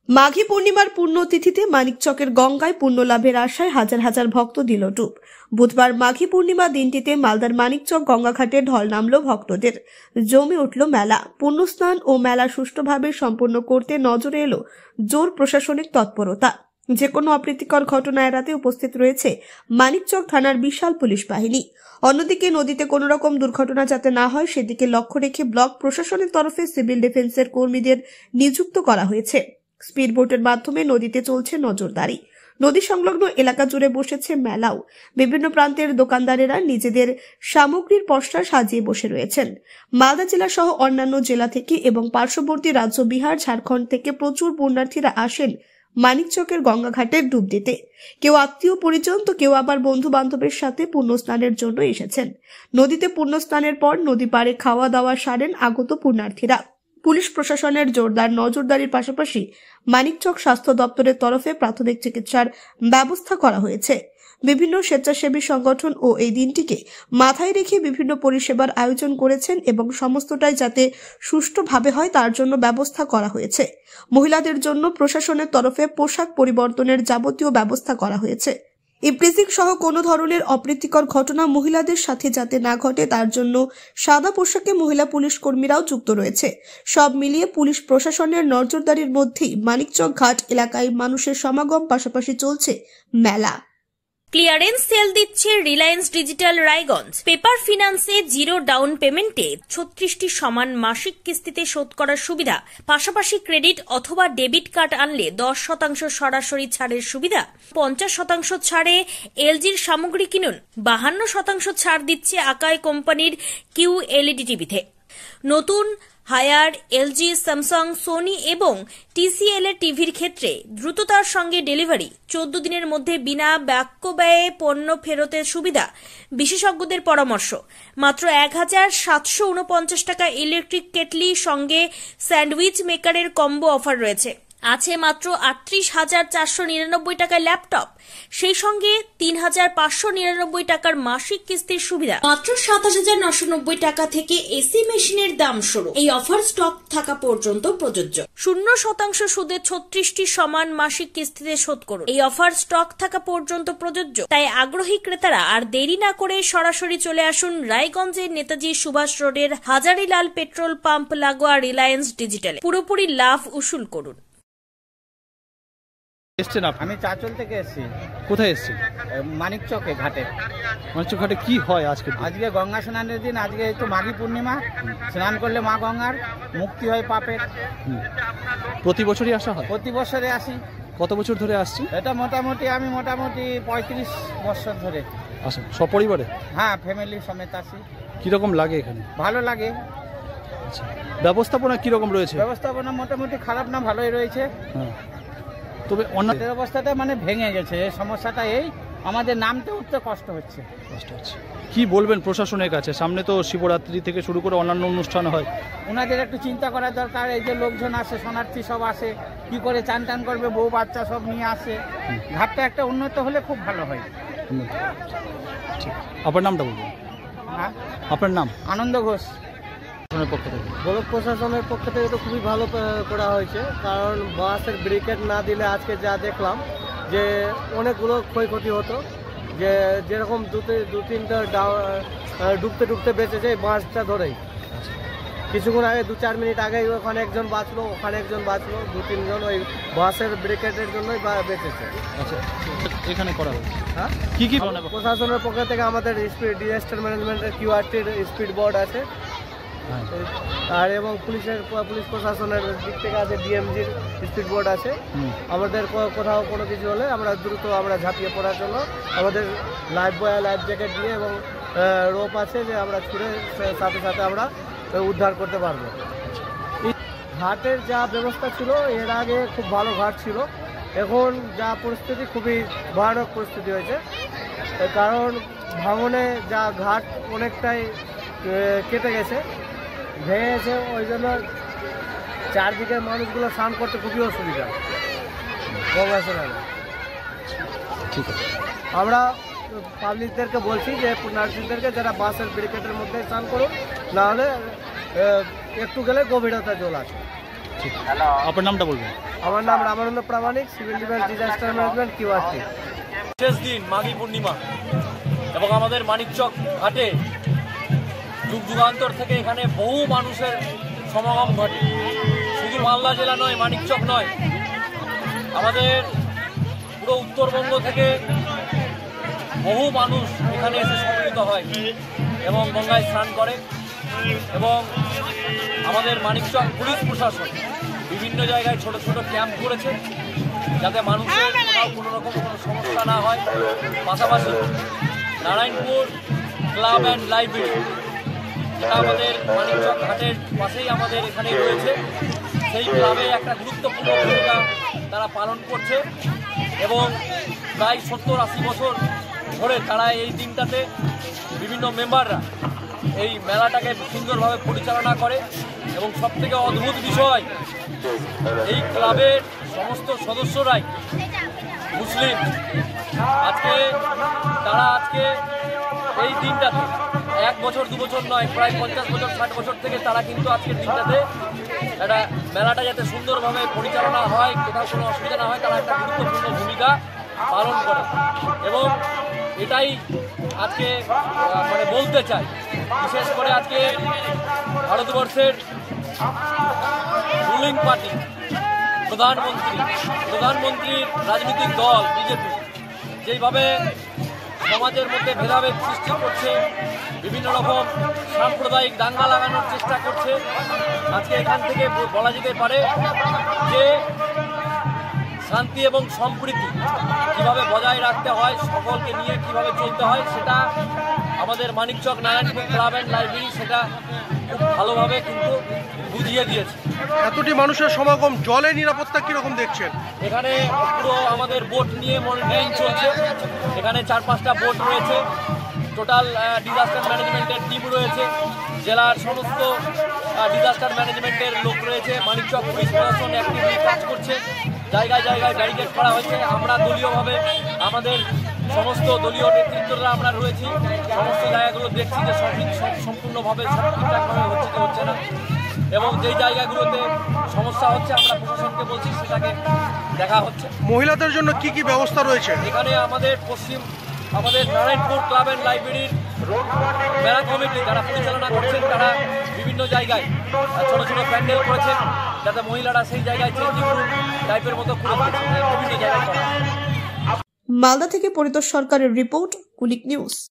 মাঘী পূর্ণিমার পুণ্যতিথিতে মানিকচকের গঙ্গায় পুণ্য লাভের আশায় হাজার হাজার ভক্ত দিল ডুব। বুধবার মাঘী পূর্ণিমা দিনটিতে মালদার মানিকচক গঙ্গাঘাটে ঢল নামল ভক্তদের। জমে উঠল মেলা। পুণ্যস্নান ও মেলা সুষ্ঠুভাবে সম্পন্ন করতে নজরে এলো জোর প্রশাসনিক তৎপরতা। যে কোনো অপ্রীতিকর ঘটনা এড়াতে উপস্থিত রয়েছে মানিকচক থানার বিশাল পুলিশ বাহিনী। অন্যদিকে নদীতে কোনো রকম দুর্ঘটনা যাতে না হয় সেদিকে লক্ষ্য রেখে ব্লক প্রশাসনের তরফে সিভিল ডিফেন্সের কর্মীদের নিযুক্ত করা হয়েছে। স্পিড বোটের মাধ্যমে নদীতে চলছে নজরদারি। নদী সংলগ্ন এলাকা জুড়ে বসেছে মেলাও। বিভিন্ন প্রান্তের দোকানদারেরা নিজেদের সামগ্রীর পসরা সাজিয়ে বসে রয়েছেন। মালদা জেলা সহ অন্যান্য জেলা থেকে এবং পার্শ্ববর্তী রাজ্য বিহার, ঝাড়খণ্ড থেকে প্রচুর পুণ্যার্থীরা আসেন মানিকচকের গঙ্গাঘাটে ডুব দিতে। কেউ আত্মীয় পরিজন তো কেউ আবার বন্ধু বান্ধবের সাথে পুণ্যস্নানের জন্য এসেছেন। নদীতে পুণ্যস্নানের পর নদী পাড়ে খাওয়া দাওয়া সারেন আগত পুণ্যার্থীরা। পুলিশ প্রশাসনের জোরদার নজরদারির পাশাপাশি মানিকচক স্বাস্থ্য দপ্তরের তরফে প্রাথমিক চিকিৎসার ব্যবস্থা করা হয়েছে। বিভিন্ন স্বেচ্ছাসেবী সংগঠন ও এই দিনটিকে মাথায় রেখে বিভিন্ন পরিষেবার আয়োজন করেছেন এবং সমস্তটাই যাতে সুষ্ঠুভাবে হয় তার জন্য ব্যবস্থা করা হয়েছে। মহিলাদের জন্য প্রশাসনের তরফে পোশাক পরিবর্তনের যাবতীয় ব্যবস্থা করা হয়েছে। ইভটিজিং সহ কোনো ধরনের অপ্রীতিকর ঘটনা মহিলাদের সাথে যাতে না ঘটে তার জন্য সাদা পোশাকে মহিলা পুলিশ কর্মীরাও যুক্ত রয়েছে। সব মিলিয়ে পুলিশ প্রশাসনের নজরদারির মধ্যেই মানিকচক ঘাট এলাকায় মানুষের সমাগম, পাশাপাশি চলছে মেলা। ক্লিয়ারেন্স সেল দিচ্ছে রিলায়েন্স ডিজিটাল রায়গঞ্জ। পেপার ফিন্যান্সে জিরো ডাউন পেমেন্টে 36টি সমান মাসিক কিস্তিতে শোধ করার সুবিধা, পাশাপাশি ক্রেডিট অথবা ডেবিট কার্ড আনলে 10% সরাসরি ছাড়ের সুবিধা, 50% ছাড়ে এলজির সামগ্রী কিনুন, 52% ছাড় দিচ্ছে আকাই কোম্পানির QLED টিভিতে। নতুন হায়ার, এলজি, স্যামসাং, সোনি এবং TCL এর টিভির ক্ষেত্রে দ্রুততার সঙ্গে ডেলিভারি, 14 দিনের মধ্যে বিনা বাক্য ব্যয়ে পণ্য ফেরতের সুবিধা, বিশেষজ্ঞদের পরামর্শ। মাত্র 1749 টাকা ইলেকট্রিক কেটলি সঙ্গে স্যান্ডউইচ মেকারের কম্বো অফার রয়েছে। আছে মাত্র 38,499 টাকায় ল্যাপটপ, সেই সঙ্গে 3,599 টাকার মাসিক কিস্তির সুবিধা। মাত্র 27,990 টাকা থেকে এসি মেশিনের দাম শুরু। এই অফার স্টক থাকা পর্যন্ত প্রযোজ্য। 0% সুদে 36টি সমান মাসিক কিস্তিতে শোধ করুন। এই অফার স্টক থাকা পর্যন্ত প্রযোজ্য। তাই আগ্রহী ক্রেতারা আর দেরি না করে সরাসরি চলে আসুন রায়গঞ্জের নেতাজি সুভাষ রোডের হাজারিলাল পেট্রোল পাম্প লাগোয়া রিলায়েন্স ডিজিটালে। পুরোপুরি লাভ উসুল করুন। আমি চাচল থেকে এসেছি। কোথায় এসেছি? মানিকচকে ঘাটে। মানিকচক ঘাটে কি হয় আজকে? আজকে গঙ্গা স্নানের দিন। আজকে তো মাঘী পূর্ণিমা। স্নান করলে মা গঙ্গার মুক্তি হয় পাপের। প্রতি বছরই আসা হয়? প্রতি বছরে আসি। কত বছর ধরে আসছি? এটা মোটামুটি আমি 35 বছর ধরে আসেন। সপরিবারে? হ্যাঁ, ফ্যামিলি সমেত আসি। কিরকম লাগে এখানে? ভালো লাগে। আচ্ছা, ব্যবস্থাপনা কিরকম রয়েছে? ব্যবস্থাপনা মোটামুটি খারাপ না, ভালোই রয়েছে। হ্যাঁ, তবে অন্যান্য অবস্থাটা মানে ভেঙে গেছে। সমস্যাটা এই, আমাদের নামতে উঠতে কষ্ট হচ্ছে। কি বলবেন প্রশাসনের কাছে? সামনে তো শিবরাত্রি থেকে শুরু করে অন্যান্য অনুষ্ঠান হয়, ওনাদের একটু চিন্তা করা দরকার। এই যে লোকজন আসে, শরণার্থী সব আসে, কি করে চান টান করবে, বউ বাচ্চা সব নিয়ে আসে। ঘাটটা একটা উন্নত হলে খুব ভালো হয়। আপনার নামটা বলবেন? হ্যাঁ, আপনার নাম? আনন্দ ঘোষ। ব্লক প্রশাসনের পক্ষ থেকে তো খুবই ভালো করা হয়েছে, কারণ বাসের ব্রিকেট না দিলে আজকে যা দেখলাম যে অনেকগুলো ক্ষয়ক্ষতি হতো। যে যেরকম দু তিনটা ডুবতে বেঁচেছে এই বাসটা ধরেই। কিছুক্ষণ আগে 2-4 মিনিট আগে ওখানে একজন বাঁচলো, ওখানে একজন বাঁচলো, 2-3 জন ওই বাসের ব্রিকেটের জন্যই বেঁচেছে। আচ্ছা, এখানে করা হয়েছে। হ্যাঁ, কি প্রশাসনের পক্ষ থেকে আমাদের ডিজাস্টার ম্যানেজমেন্টের QRTর স্পিড বোর্ড আছে, আর এবং পুলিশ প্রশাসনের দিক থেকে আছে DMGর স্পিড বোর্ড আছে। আমাদের কোথাও কোনো কিছু হলে আমরা দ্রুত ঝাঁপিয়ে পড়ার জন্য আমাদের লাইফ বয়, লাইফ জ্যাকেট দিয়ে এবং রোপ আছে যে আমরা ছুঁড়ে সাথে সাথে আমরা উদ্ধার করতে পারবো। ঘাটের যা ব্যবস্থা ছিল এর আগে খুব ভালো ঘাট ছিল, এখন যা পরিস্থিতি খুবই ভয়ানক পরিস্থিতি হয়েছে। কারণ ভাঙনে যা ঘাট অনেকটাই কেটে গেছে, ভেঙে গেছে, ওই জন্য চারদিকের মানুষগুলো স্নান করতে খুবই অসুবিধা গঙ্গা স্নানে। ঠিক আছে, আমরা পাবলিকদেরকে বলছি যে পুণ্যার্থীদেরকে যারা বাসের ব্রিকেটের মধ্যে স্নান করুন, নাহলে একটু গেলে গভীরতা জল আছে। ঠিক আপনার নামটা বলবেন। আমার নাম Ramananda Pramanik, civil defence disaster management QRT. শেষ দিন মাঘী পূর্ণিমা এবং আমাদের মানিকচক ঘাটে যুগ যুগান্তর থেকে এখানে বহু মানুষের সমাগম ঘটে। শুধু মালদা জেলা নয়, মানিকচক নয়, আমাদের পুরো উত্তরবঙ্গ থেকে বহু মানুষ এখানে এসে সমবেত হয় এবং গঙ্গায় স্নান করে। এবং আমাদের মানিকচক পুলিশ প্রশাসন বিভিন্ন জায়গায় ছোট ছোট ক্যাম্প করেছে যাতে মানুষের কোনো রকম কোনো সমস্যা না হয়। পাশাপাশি নারায়ণপুর ক্লাব অ্যান্ড লাইব্রেরি, যেটা আমাদের মানিকচক ঘাটের পাশেই আমাদের এখানে রয়েছে, সেই ক্লাবে একটা গুরুত্বপূর্ণ ভূমিকা তারা পালন করছে এবং প্রায় 70-80 বছর ধরে তারা এই দিনটাতে বিভিন্ন মেম্বাররা এই মেলাটাকে সুন্দরভাবে পরিচালনা করে। এবং সবথেকে অদ্ভুত বিষয়, এই ক্লাবের সমস্ত সদস্যরাই মুসলিম। আজকে এই দিনটাতে 1 বছর 2 বছর নয়, প্রায় 50 বছর 60 বছর থেকে তারা কিন্তু আজকের দিনটাতে একটা মেলাটা যাতে সুন্দরভাবে পরিচালনা হয়, কোথাও কোনো অসুবিধা না হয়, তারা একটা গুরুত্বপূর্ণ ভূমিকা পালন করে। এবং এটাই আজকে বলতে চাই, বিশেষ করে আজকে ভারতবর্ষের রুলিং পার্টি প্রধানমন্ত্রীর রাজনৈতিক দল বিজেপি যেইভাবে সমাজের মধ্যে ভেদাভেদ সৃষ্টি করছে, বিভিন্ন রকম সাম্প্রদায়িক দাঙ্গা লাগানোর চেষ্টা করছে, আজকে এখান থেকে বলা যেতে পারে যে শান্তি এবং সম্প্রীতি কীভাবে বজায় রাখতে হয়, সকলকে নিয়ে কীভাবে চলতে হয়, সেটা আমাদের Manikchak Narayanpur club and library সেটা খুব ভালোভাবে কিন্তু বুঝিয়ে দিয়েছে। এতটি মানুষের সমাগম, জলের নিরাপত্তা কিরকম দেখছেন? এখানে পুরো আমাদের বোট নিয়ে মনিটরিং চলছে। এখানে 4-5টা বোট রয়েছে, টোটাল ডিজাস্টার ম্যানেজমেন্টের টিম রয়েছে, জেলার সমস্ত ডিজাস্টার ম্যানেজমেন্টের লোক রয়েছে, মানিকচক পুলিশ প্রশাসন অ্যাক্টিভলি কাজ করছে, জায়গায় জায়গায় ব্যারিকেড করা হয়েছে। আমরা দলীয়ভাবে আমাদের সমস্ত দলীয় নেতৃত্বরা আমরা রয়েছি, সমস্ত জায়গাগুলো দেখছি যে সম্পূর্ণভাবে ঠিকঠাকভাবে হচ্ছে কি হচ্ছে না, এবং যেই জায়গাগুলোতে সমস্যা হচ্ছে আমরা প্রশাসনকে বলছি সেটাকে দেখা হচ্ছে। মহিলাদের জন্য কি কি ব্যবস্থা রয়েছে? এখানে আমাদের নারায়ণপুর ক্লাব অ্যান্ড লাইব্রেরির মেলা কমিটি যারা পরিচালনা করছেন, তারা বিভিন্ন জায়গায় ছোট ছোট প্যান্ডেল করেছেন যাতে মহিলারা সেই জায়গায় চেঞ্জিং রুম টাইপের মতো করে বিভিন্ন জায়গায় করা। মালদা থেকে পরিতোষ সরকারের রিপোর্ট, কুলিক নিউজ।